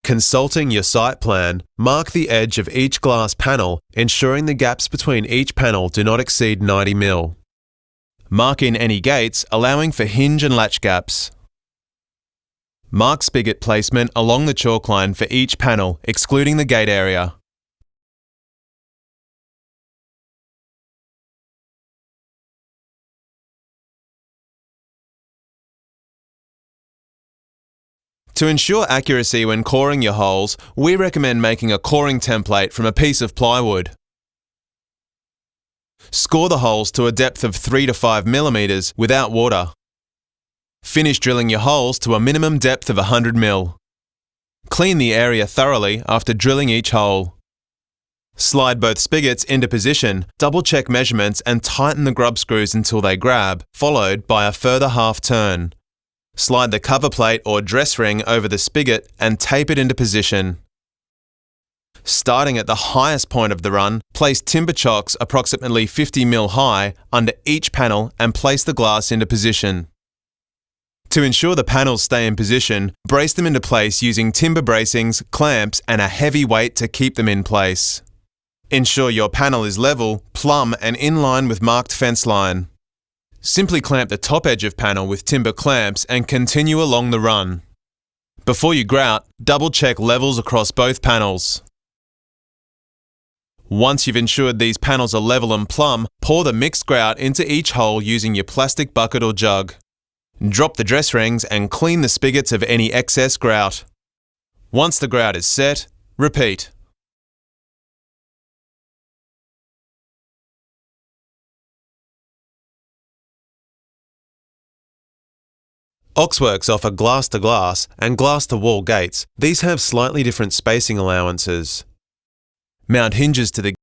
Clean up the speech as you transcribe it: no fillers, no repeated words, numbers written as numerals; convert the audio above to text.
Consulting your site plan, mark the edge of each glass panel, ensuring the gaps between each panel do not exceed 90 mm. Mark in any gates, allowing for hinge and latch gaps. Mark spigot placement along the chalk line for each panel, excluding the gate area. To ensure accuracy when coring your holes, we recommend making a coring template from a piece of plywood. Score the holes to a depth of 3 to 5 mm without water. Finish drilling your holes to a minimum depth of 100 mm. Clean the area thoroughly after drilling each hole. Slide both spigots into position, double-check measurements and tighten the grub screws until they grab, followed by a further half turn. Slide the cover plate or dress ring over the spigot and tape it into position. Starting at the highest point of the run, place timber chocks approximately 50 mm high under each panel and place the glass into position. To ensure the panels stay in position, brace them into place using timber bracings, clamps and a heavy weight to keep them in place. Ensure your panel is level, plumb and in line with marked fence line. Simply clamp the top edge of panel with timber clamps and continue along the run. Before you grout, double-check levels across both panels. Once you've ensured these panels are level and plumb, pour the mixed grout into each hole using your plastic bucket or jug. Drop the dress rings and clean the spigots of any excess grout. Once the grout is set, repeat. Oxworks offer glass-to-glass and glass-to-wall gates. These have slightly different spacing allowances. Mount hinges to the